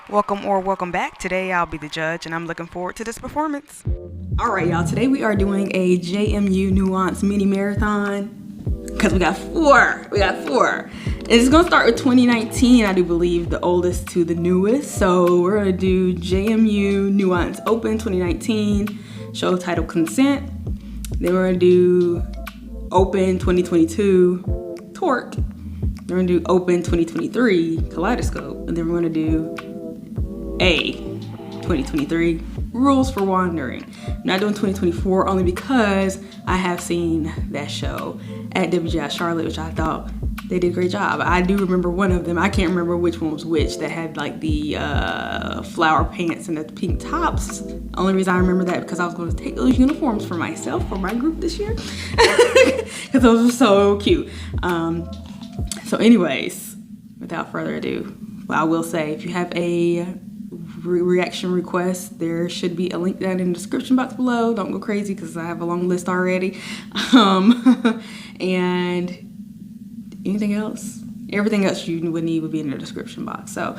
Welcome or welcome back. Today I'll be the judge and I'm looking forward to this performance. Alright y'all, today we are doing a JMU Nuance mini marathon because we got four. And it's gonna start with 2019, I do believe, the oldest to the newest. So we're gonna do JMU Nuance Open 2019, show title Consent. Then we're gonna do Open 2022 Torque. Then we're gonna do Open 2023 Kaleidescope. And then we're gonna do A 2023 Rules for Wandering. I'm not doing 2024 only because I have seen that show at WGI Charlotte, which I thought they did a great job. I do remember one of them. I can't remember which one was which, that had like the flower pants and the pink tops. Only reason I remember that because I was going to take those uniforms for myself, for my group this year, because those were so cute. So anyways, without further ado, I will say, if you have a reaction request, there should be a link down in the description box below. Don't go crazy because I have a long list already. And anything else, everything else you would need would be in the description box. So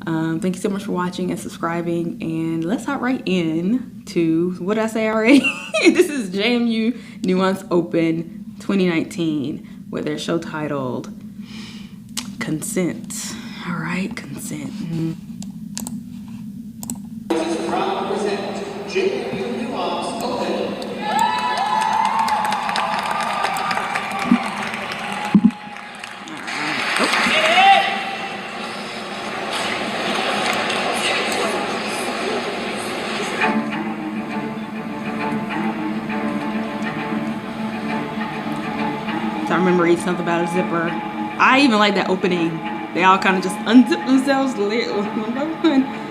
thank you so much for watching and subscribing, and let's hop right in to what I say already. This is JMU Nuance Open 2019 with their show titled Consent. All right, Consent. Proud to present JMU Nuance Open. So I remember reading something about a zipper. I even like that opening. They all kind of just unzip themselves one by one.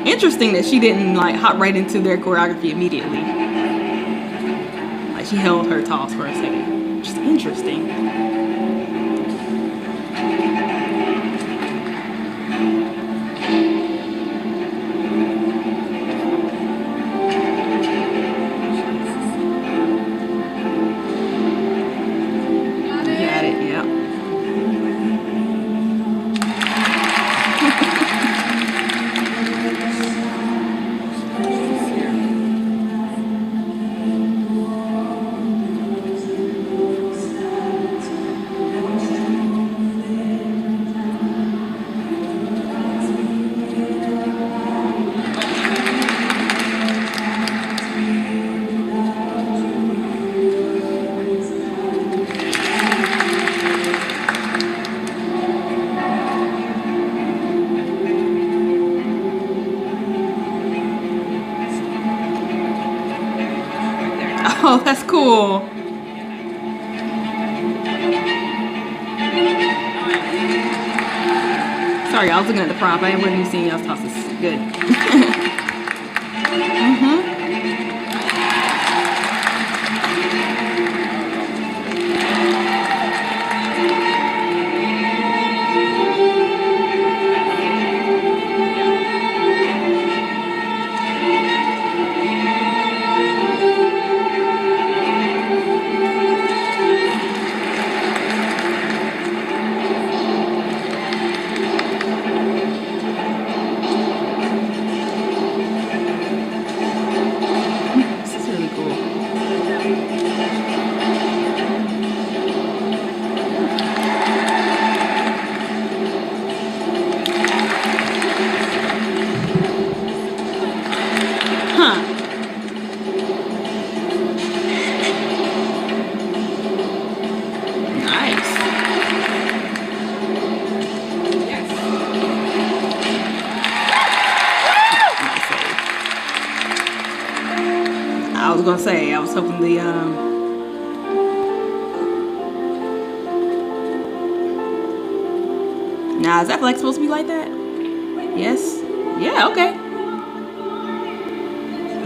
Interesting that she didn't like hop right into their choreography immediately. Like she held her toss for a second. Just interesting. Got it, yeah. Oh, that's cool. Sorry, I was looking at the prop. I wasn't even seeing y'all's tosses. Good. I was gonna say, I was hoping the now is that flag supposed to be like that? Yes. Yeah, okay.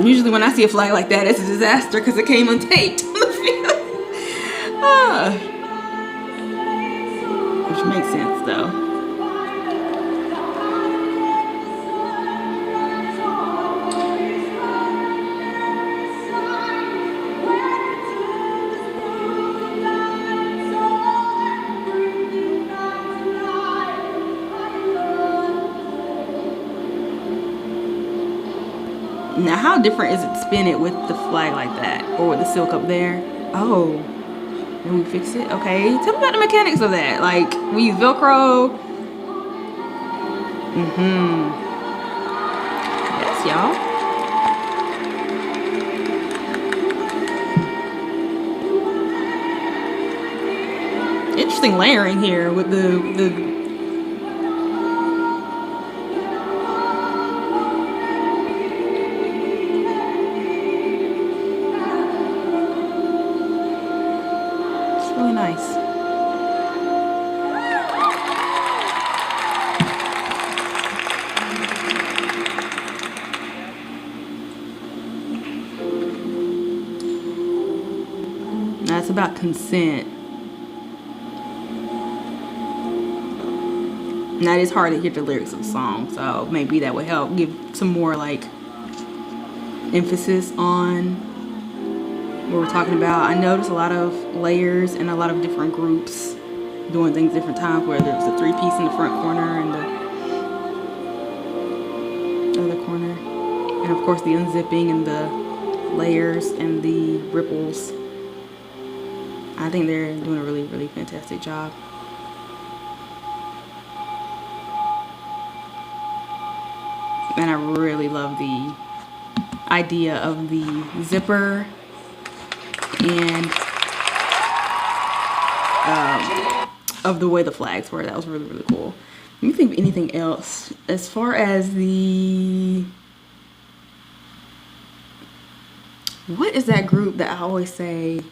Usually when I see a flag like that, it's a disaster because it came untaped on the field. which makes sense though. Now, how different is it to spin it with the flag like that, or with the silk up there? Oh, did we fix it? Okay, tell me about the mechanics of that. Like, we use Velcro. Yes, y'all. Interesting layering here with the really nice. That's about consent. And that is hard to hear the lyrics of the song, so maybe that would help give some more like emphasis on what we're talking about. I noticed a lot of layers and a lot of different groups doing things different times, where there's a 3-piece in the front corner and the other corner, and of course the unzipping and the layers and the ripples. I think they're doing a really, really fantastic job. And I really love the idea of the zipper and of the way the flags were. That was really, really cool. Let me think of anything else. As far as what is that group that I always say,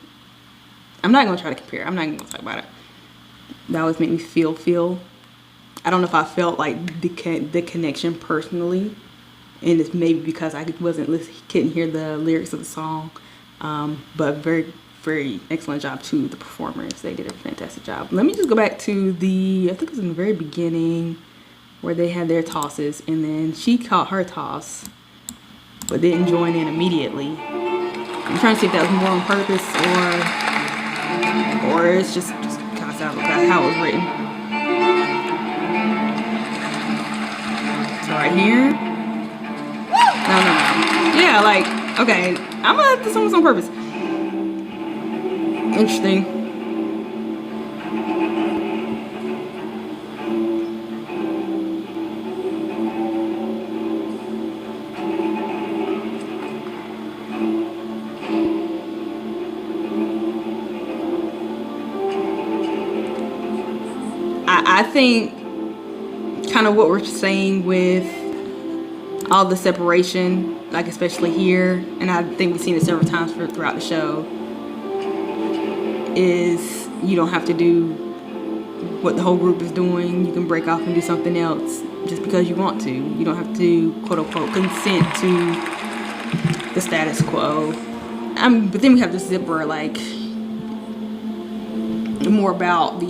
I'm not gonna try to compare, I'm not even gonna talk about it. That always made me feel. I don't know if I felt like the connection personally, and it's maybe because I couldn't hear the lyrics of the song, but very, very excellent job to the performers. They did a fantastic job. Let me just go back to I think it was in the very beginning where they had their tosses, and then she caught her toss, but didn't join in immediately. I'm trying to see if that was more on purpose or it's just kind of sounds like how it was written. So right here. No. Yeah, like, okay. I'm gonna have this one on purpose. Interesting. I think kind of what we're saying with all the separation, like especially here, and I think we've seen it several times throughout the show, is you don't have to do what the whole group is doing. You can break off and do something else just because you want to. You don't have to, quote unquote, consent to the status quo. But then we have the zipper, like more about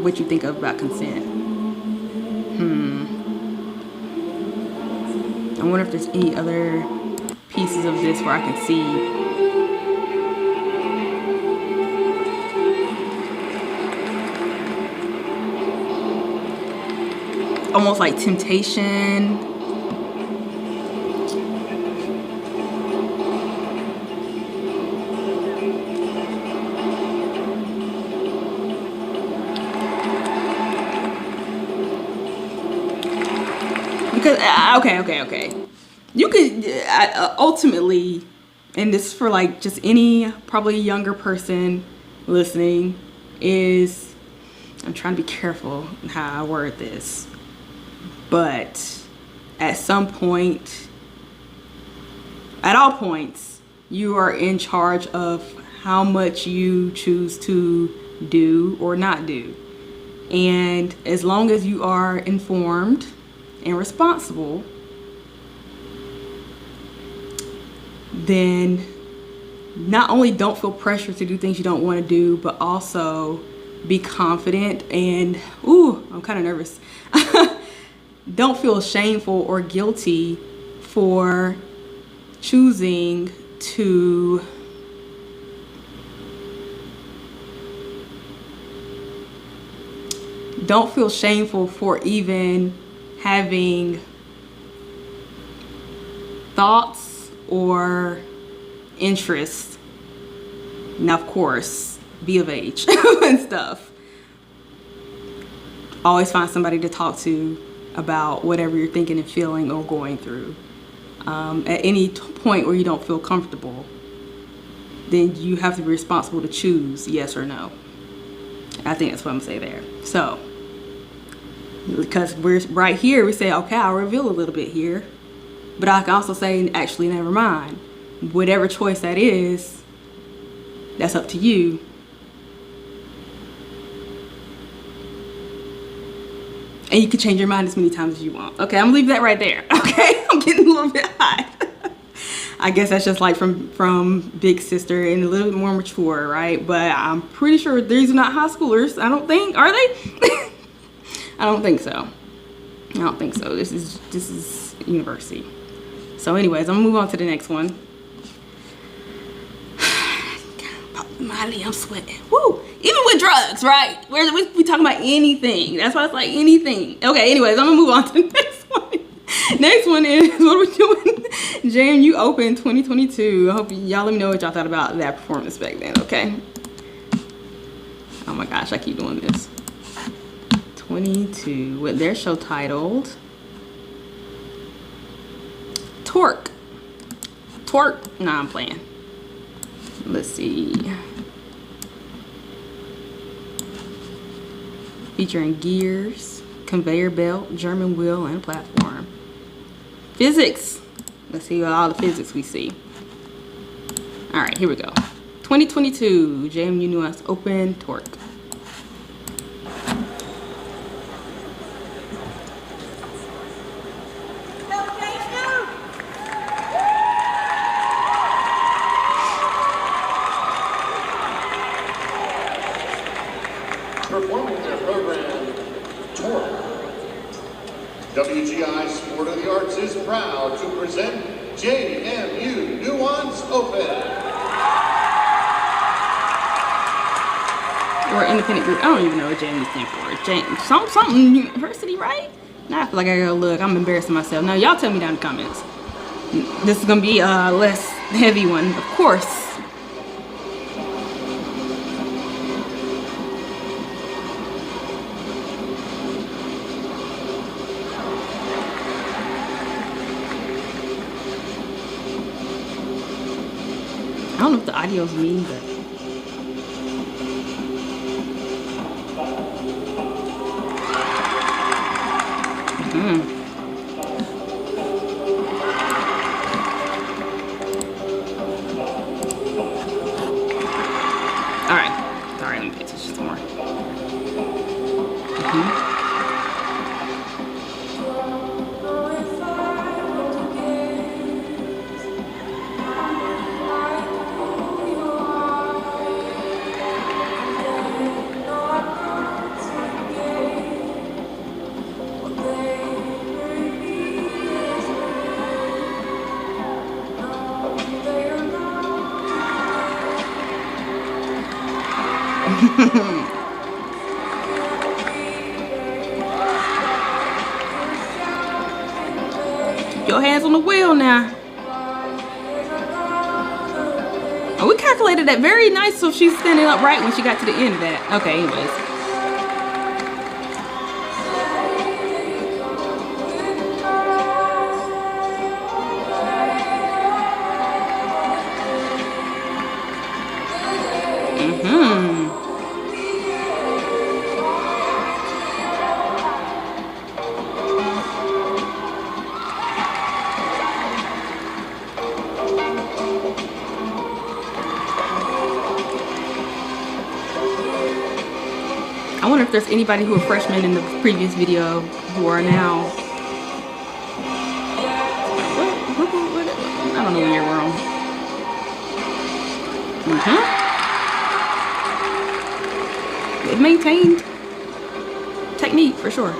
what you think of about consent. I wonder if there's any other pieces of this where I can see almost like temptation. Because, okay. You could, ultimately, and this is for like just any probably younger person listening, is, I'm trying to be careful how I word this, but at some point, at all points, you are in charge of how much you choose to do or not do. And as long as you are informed and responsible, then not only don't feel pressure to do things you don't want to do, but also be confident, and ooh, I'm kind of nervous. Don't feel shameful or guilty for choosing to don't feel shameful for even having thoughts or interests. Now, of course, be of age and stuff. Always find somebody to talk to about whatever you're thinking and feeling or going through. At any point where you don't feel comfortable, then you have to be responsible to choose yes or no. I think that's what I'm gonna say there. So, because we're right here, we say, okay, I'll reveal a little bit here, but I can also say, actually, never mind. Whatever choice that is, that's up to you. And you can change your mind as many times as you want. Okay, I'm gonna leave that right there. Okay, I'm getting a little bit high. I guess that's just like from Big Sister and a little bit more mature, right? But I'm pretty sure these are not high schoolers. I don't think, are they? I don't think so. I don't think so. This is university. So anyways, I'm gonna move on to the next one. Molly, I'm sweating. Woo! Even with drugs, right? We talking about anything. That's why it's like anything. Okay, anyways, I'm gonna move on to the next one. Next one is, what are we doing? JMU Open 2022. I hope y'all let me know what y'all thought about that performance back then, okay? Oh my gosh, I keep doing this. 22, with their show titled Torque. Nah, I'm playing. Let's see. Featuring gears, conveyor belt, German wheel, and platform. Physics. Let's see all the physics we see. All right, here we go. 2022 JMU Nuance Open Torque. Performing their program, Torque. WGI Sport of the Arts is proud to present JMU Nuance Open. Or independent group. I don't even know what JMU stands for. Something university, right? Now I feel like I gotta look. I'm embarrassing myself. Now y'all tell me down in the comments. This is gonna be a less heavy one, of course. I don't know if the audio's mean, but all right. Sorry, let me pay attention some more. Keep your hands on the wheel now. Oh, we calculated that very nice, so she's standing up right when she got to the end of that. Okay, anyways. I wonder if there's anybody who were freshmen in the previous video who are now. What? I don't know when you're wrong. It maintained technique for sure.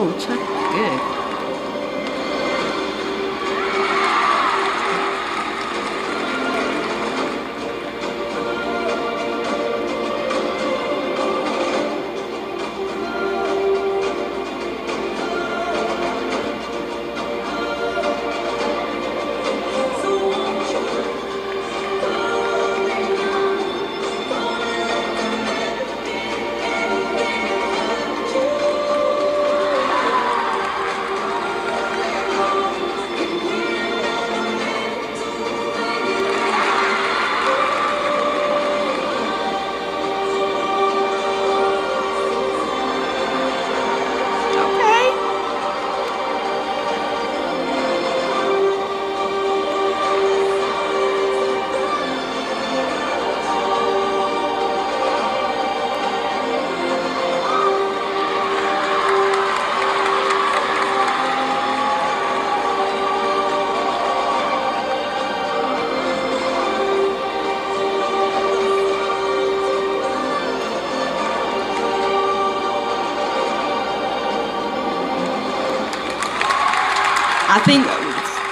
Oh, check, good. I think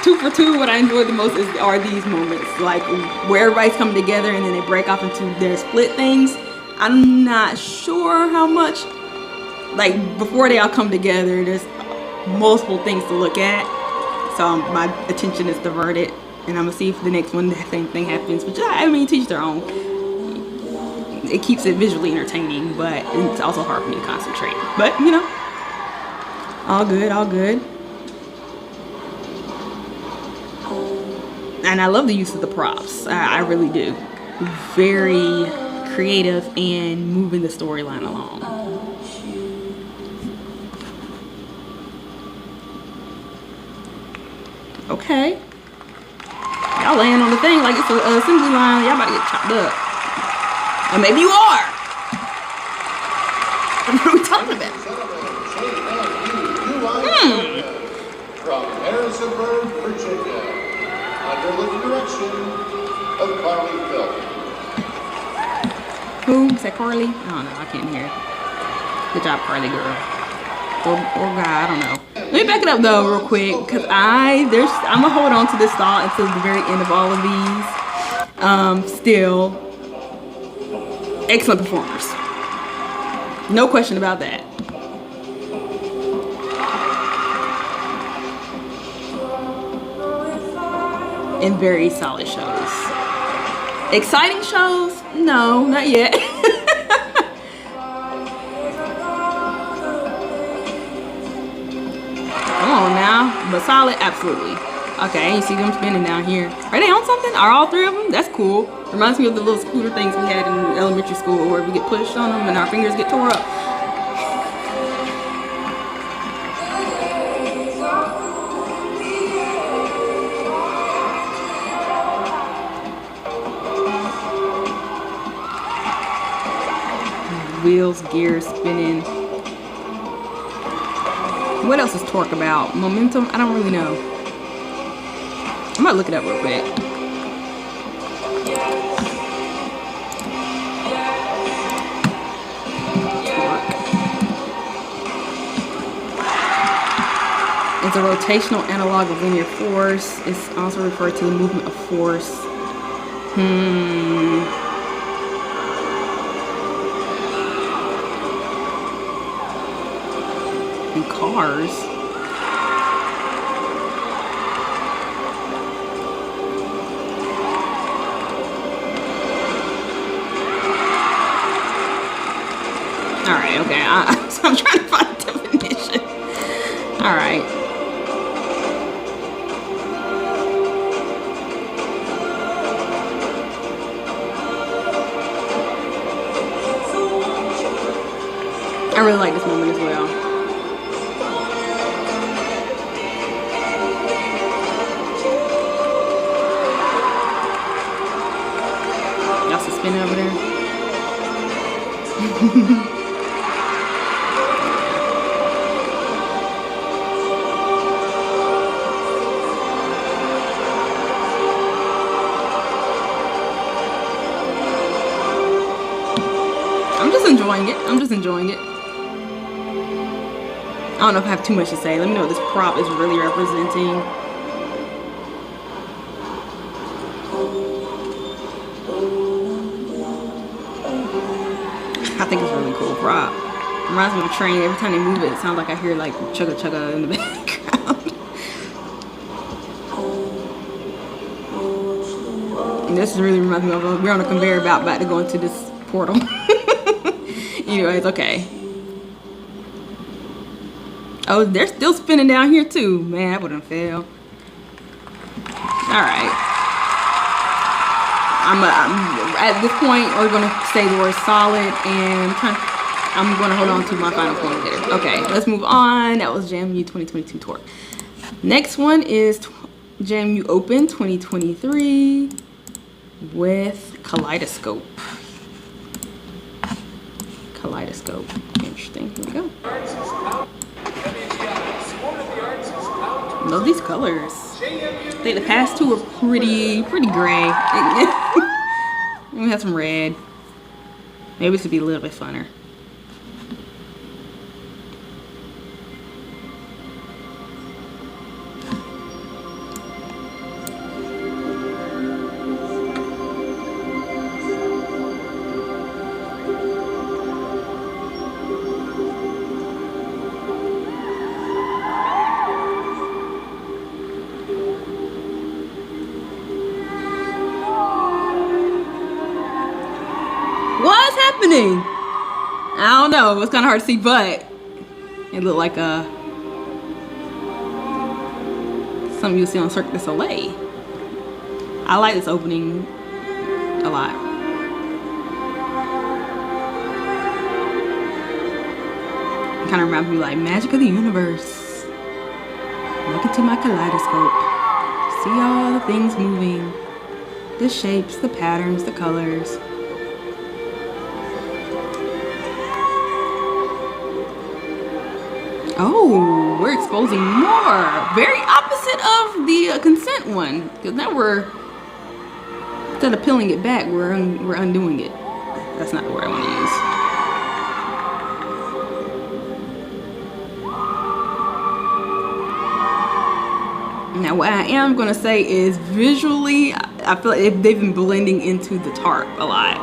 2 for 2, what I enjoyed the most are these moments, like where everybody's coming together and then they break off into their split things. I'm not sure how much, like before they all come together, there's multiple things to look at. So my attention is diverted, and I'm gonna see if the next one the same thing happens. Which I mean, teach their own. It keeps it visually entertaining, but it's also hard for me to concentrate. But you know, all good, all good. And I love the use of the props. I really do. Very creative and moving the storyline along. Okay. Y'all laying on the thing like it's an assembly line. Y'all about to get chopped up. Or maybe you are. What are we talking about? From Harrisonburg, Virginia. Under the direction of Carly Phil. Who? Is that Carly? I don't know. I can't hear. Good job, Carly girl. Or guy, I don't know. Let me back it up though real quick, because I'm gonna hold on to this thought until the very end of all of these. Still excellent performers. No question about that. And very solid shows. Exciting shows? No, not yet. Come on now, but solid, absolutely. Okay, you see them spinning down here. Are they on something? Are all 3 of them? That's cool. Reminds me of the little scooter things we had in elementary school where we get pushed on them and our fingers get tore up. Wheels, gears spinning. What else is torque about? Momentum? I don't really know. I'm gonna look it up real quick. Torque. It's a rotational analog of linear force. It's also referred to the movement of force. In cars. Alright, okay. So I'm trying to find a definition. Alright. I really like this moment as well. Y'all spinning over there. I'm just enjoying it. I don't know if I have too much to say. Let me know what this prop is really representing. I think it's a really cool prop. Reminds me of a train. Every time they move it, it sounds like I hear like chugga chugga in the background. And this really reminds me of we're on a conveyor belt about to go into this portal. Anyways, okay. Oh, they're still spinning down here too. Man, that wouldn't fail. Alright. I'm at this point, we're going to say the word solid, and I'm going to hold on to my final point here. Okay, let's move on. That was JMU 2022 tour. Next one is JMU Open 2023 with Kaleidescope. Kaleidescope. Interesting. Here we go. Love these colors. I think the past two are pretty gray. We have some red. Maybe this would be a little bit funner. What's happening? I don't know. It's kind of hard to see, but it looked like something you'll see on Cirque du Soleil. I like this opening a lot. It kind of reminds me like magic of the universe. Look into my kaleidoscope. See all the things moving. The shapes, the patterns, the colors. Oh, we're exposing more. Very opposite of the consent one. Because now instead of peeling it back, we're undoing it. That's not the word I want to use. Now, what I am going to say is visually, I feel like they've been blending into the tarp a lot.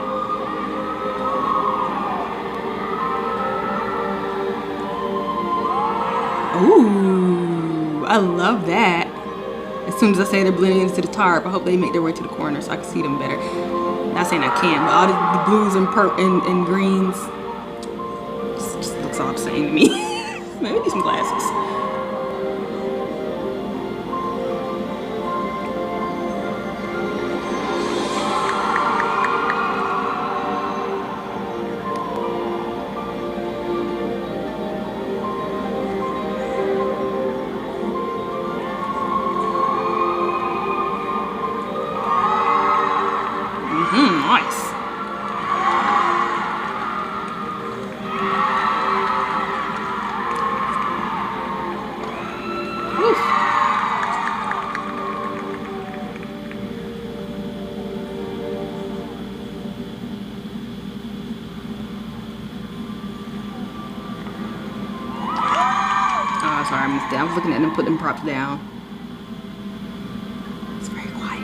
Ooh, I love that. As soon as I say they're blending into the tarp, I hope they make their way to the corner so I can see them better. Not saying I can, but all the blues and and greens just looks all the same to me. Maybe need some glasses. Nice. Oof. Oh, sorry, I missed it. I was looking at them put them props down. It's very quiet.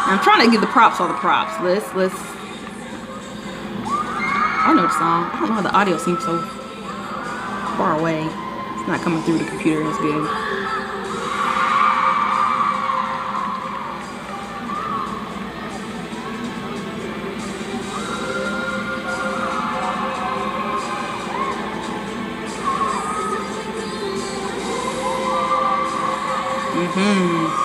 I'm trying to give the props all the props. Let's I know the song. I don't know how the audio seems so far away. It's not coming through the computer as good. Very nice.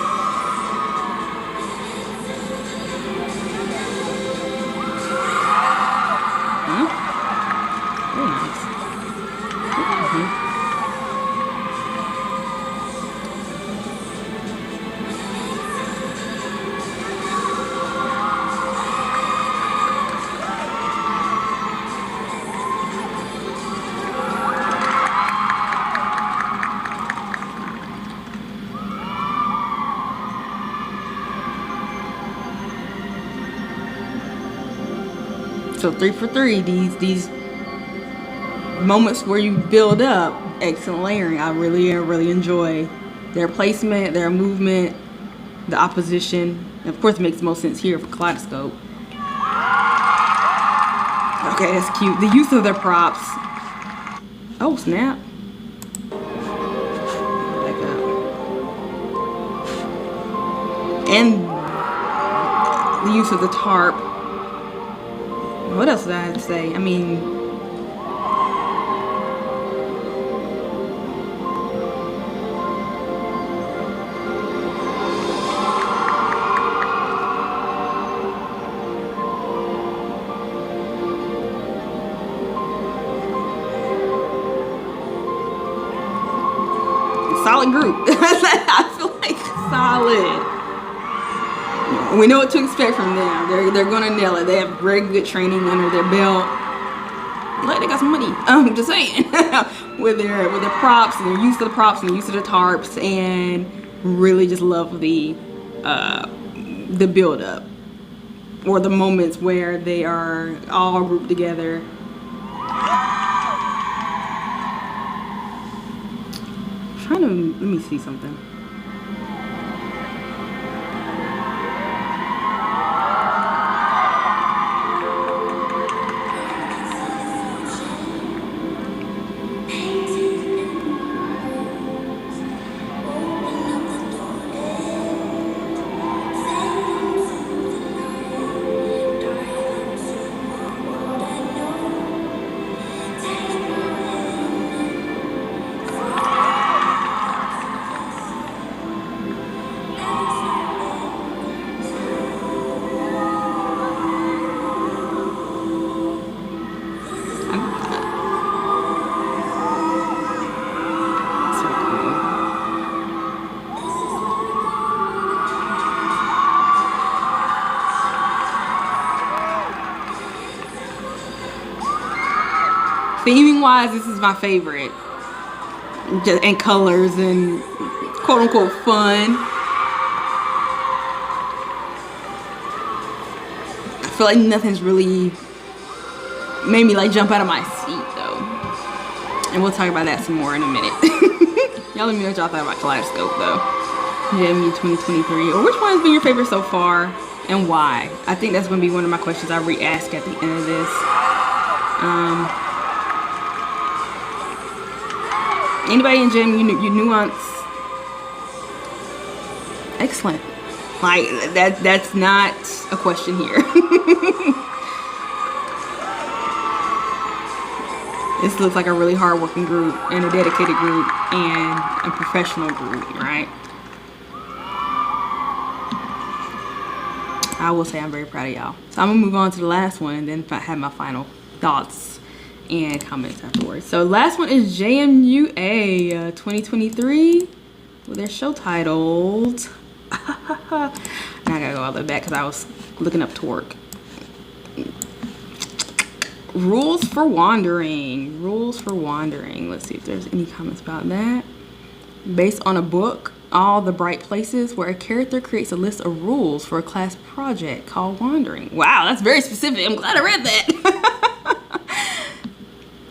So 3 for 3. These moments where you build up, excellent layering. I really enjoy their placement, their movement, the opposition. And of course, it makes the most sense here for Kaleidescope. Okay, that's cute. The use of their props. Oh snap! Back up. And the use of the tarp. What else did I have to say? I mean, solid group. I feel like solid. We know what to expect from them. They're gonna nail it. They have very good training under their belt. Like they got some money. I'm just saying. with their props and their use of the props and the use of the tarps, and really just love the build up or the moments where they are all grouped together. Let me see something. Theming wise, this is my favorite. And colors and quote unquote fun. I feel like nothing's really made me like jump out of my seat though. And we'll talk about that some more in a minute. Y'all let me know what y'all thought about Kaleidescope though. JMU 2023. Or which one has been your favorite so far and why? I think that's gonna be one of my questions I re-ask at the end of this. Anybody in JMU Nuance? Excellent. Like that's not a question here. This looks like a really hard-working group and a dedicated group and a professional group, right? I will say I'm very proud of y'all. So I'm gonna move on to the last one and then have my final thoughts and comments afterwards. So last one is JMUA 2023 with their show titled now I gotta go all the way back because I was looking up Torque. Rules for Wandering. Let's see if there's any comments about that. Based on a book, All the Bright Places, where a character creates a list of rules for a class project called Wandering. Wow, that's very specific. I'm glad I read that.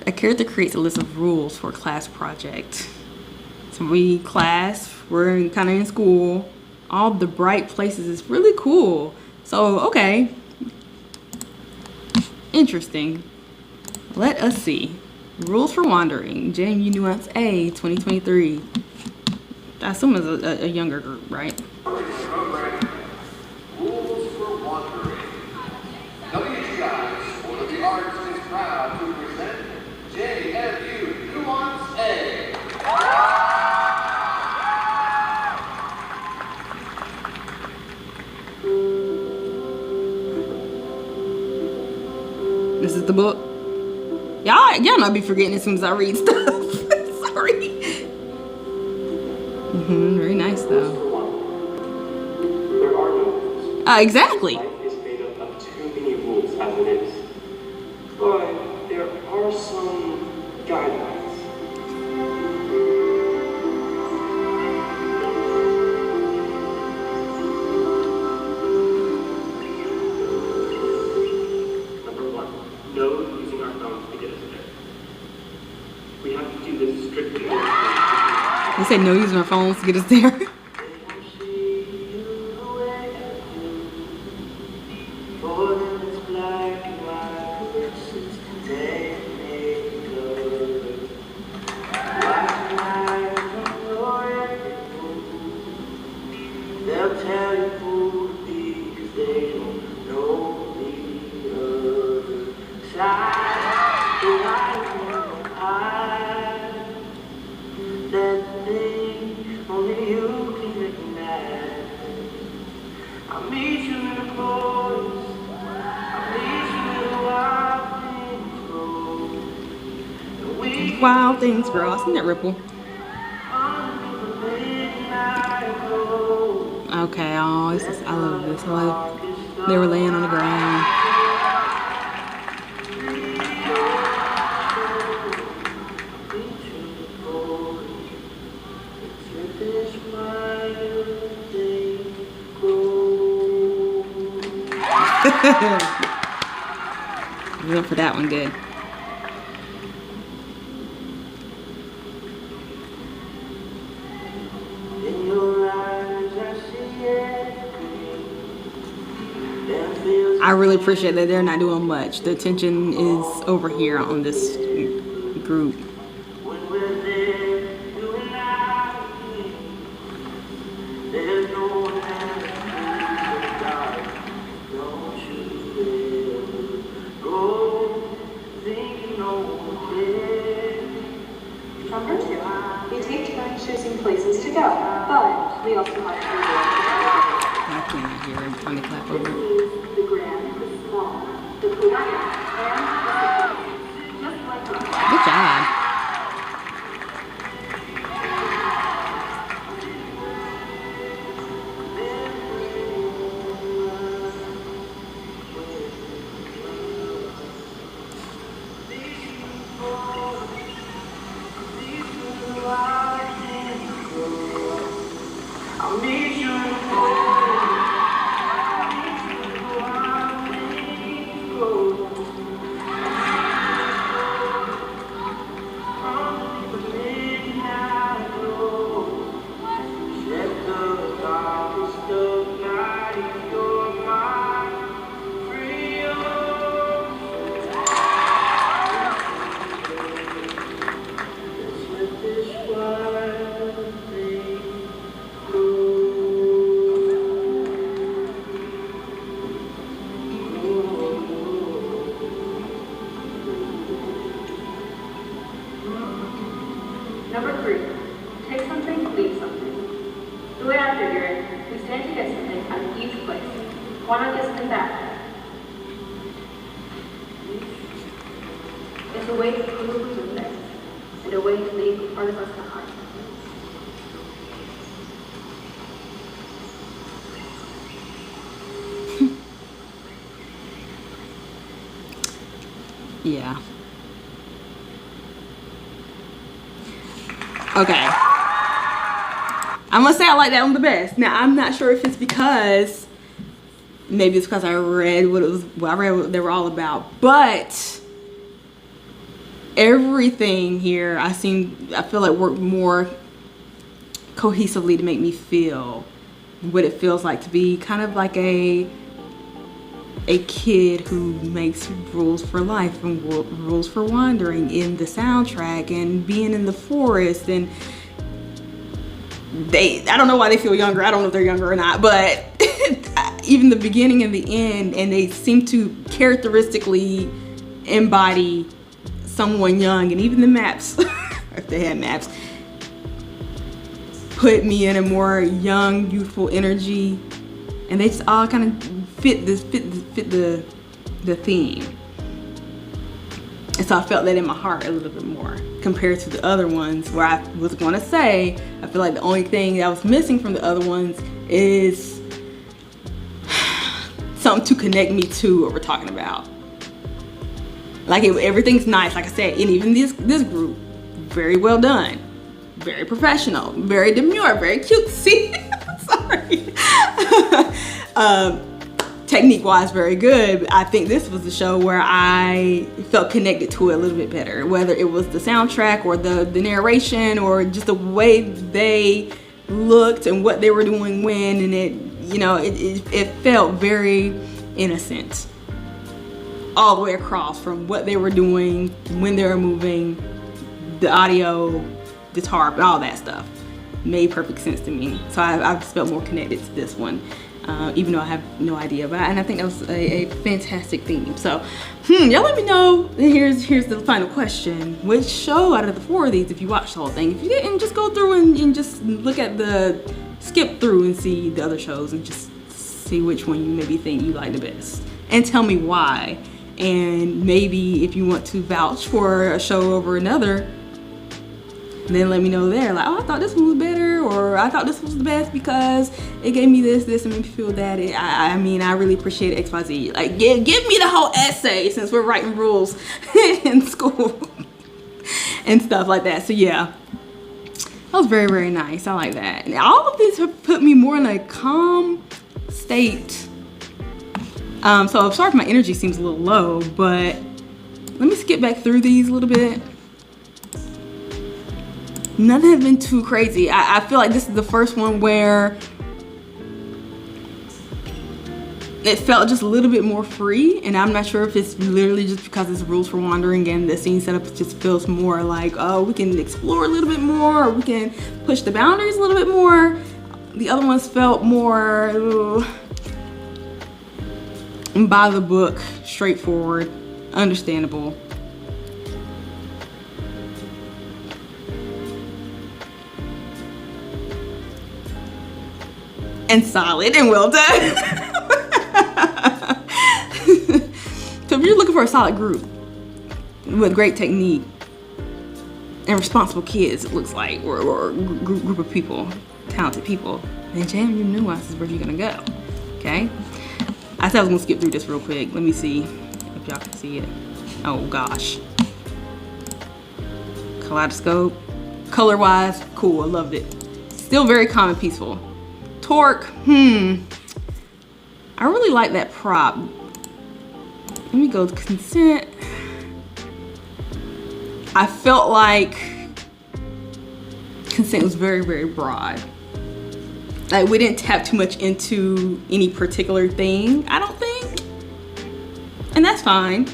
A character creates a list of rules for a class project. So we're kind of in school. All the Bright Places is really cool. So, okay. Interesting. Let us see. Rules for Wandering, JMU Nuance A 2023. I assume it's a younger group, right? Rules for Wandering. WGI, School of the Arts, is proud to present JMU Nuance A. This is the book. Y'all not be forgetting as soon as I read stuff. Sorry. Very nice though. There are no rules. Exactly. Life is made up of too many rules as it is. But there are some guidelines. Number one, no using our phones to get us there. We have to do this strictly. They say no using our phones to get us there. They'll tell you who to be 'cause they don't know the other side. But I know that thing only you can recognize. I'll meet you in the forest. I'll meet you in the wild things grow. And we Wild things grow. I seen that ripple. underneath the midnight glow. Okay, oh, this is, I love this. I love, they were laying on the ground. We went for that one good. I really appreciate that they're not doing much. The attention is over here on this group. Number two, we take turns choosing places to go, but we also have to I can't hear everybody clap over. the grand, the small, the polite, and the just like that. Good job. I'll meet you in the Number three, take something, leave something. The way I figure it, we stand to get something out of each place. Why not get something back? It's a way to prove who's with us, and a way to leave part of us behind. Yeah. Okay. I must say I like that one the best. Now I'm not sure if it's because maybe it's because I read what it was. Well, I read what they were all about, but everything here I feel like worked more cohesively to make me feel what it feels like to be kind of like a kid who makes rules for life and rules for wandering in the soundtrack and being in the forest. And I don't know why they feel younger. I don't know if they're younger or not, but even the beginning and the end, and they seem to characteristically embody someone young. And even the maps, if they had maps, put me in a more young, youthful energy. And they just all kind of fit the theme. And so I felt that in my heart a little bit more compared to the other ones, where I was going to say, I feel like the only thing that was missing from the other ones is something to connect me to what we're talking about. Like everything's nice, like I said, and even this group, very well done, very professional, very demure, very cutesy. Sorry. Technique-wise, very good. I think this was the show where I felt connected to it a little bit better, whether it was the soundtrack or the narration or just the way they looked and what they were doing when, and it felt very innocent all the way across, from what they were doing, when they were moving, the audio, the tarp, and all that stuff made perfect sense to me. So I felt more connected to this one. Even though I have no idea, and I think that was a fantastic theme. So, y'all let me know. Here's the final question: which show out of the 4 of these, if you watched the whole thing, if you didn't, just go through and just look at skip through and see the other shows and just see which one you maybe think you like the best, and tell me why. And maybe if you want to vouch for a show over another, then let me know there, like, oh, I thought this one was better, or I thought this was the best because it gave me this, and made me feel that. I mean, I really appreciate XYZ. Like, give me the whole essay, since we're writing rules in school and stuff like that. So yeah, that was very, very nice. I like that. And all of these have put me more in a calm state. So I'm sorry if my energy seems a little low, but let me skip back through these a little bit. Nothing has been too crazy. I feel like this is the first one where it felt just a little bit more free, and I'm not sure if it's literally just because it's rules for wandering and the scene setup just feels more like, oh, we can explore a little bit more, or we can push the boundaries a little bit more. The other ones felt more by the book, straightforward, understandable. And solid and well done. So if you're looking for a solid group with great technique and responsible kids, it looks like, or a group of people, talented people, then JMU Nuance is where you're gonna go. Okay? I said I was gonna skip through this real quick. Let me see if y'all can see it. Oh gosh. Kaleidescope. Color-wise, cool, I loved it. Still very calm and peaceful. Torque, I really like that prop. Let me go to consent. I felt like consent was very, very broad. Like, we didn't tap too much into any particular thing, I don't think. And that's fine.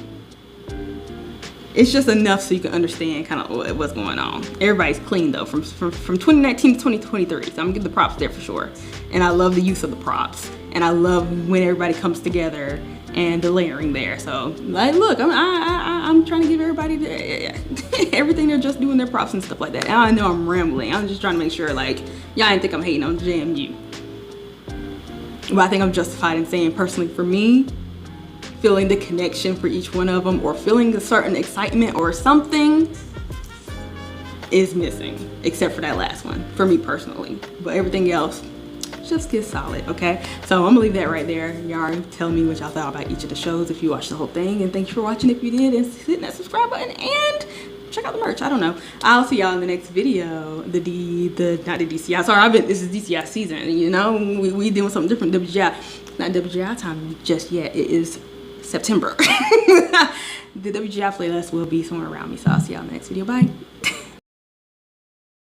It's just enough so you can understand kind of what's going on. Everybody's clean though, from 2019 to 2023. So I'm gonna give the props there for sure. And I love the use of the props. And I love when everybody comes together and the layering there. So like, look, I'm trying to give everybody everything they're just doing their props and stuff like that. And I know I'm rambling. I'm just trying to make sure, like, y'all didn't think I'm hating on JMU. But I think I'm justified in saying, personally for me, feeling the connection for each one of them, or feeling a certain excitement or something, is missing, except for that last one, for me personally. But everything else just gets solid, okay? So I'm gonna leave that right there. Y'all already tell me what y'all thought about each of the shows if you watched the whole thing, and thank you for watching if you did, and hit that subscribe button and check out the merch. I don't know. I'll see y'all in the next video. Not the DCI. Sorry, this is DCI season. You know, we doing something different. WGI, not WGI time just yet. It is September. The WGI playlist will be somewhere around me, so I'll see y'all in the next video. Bye.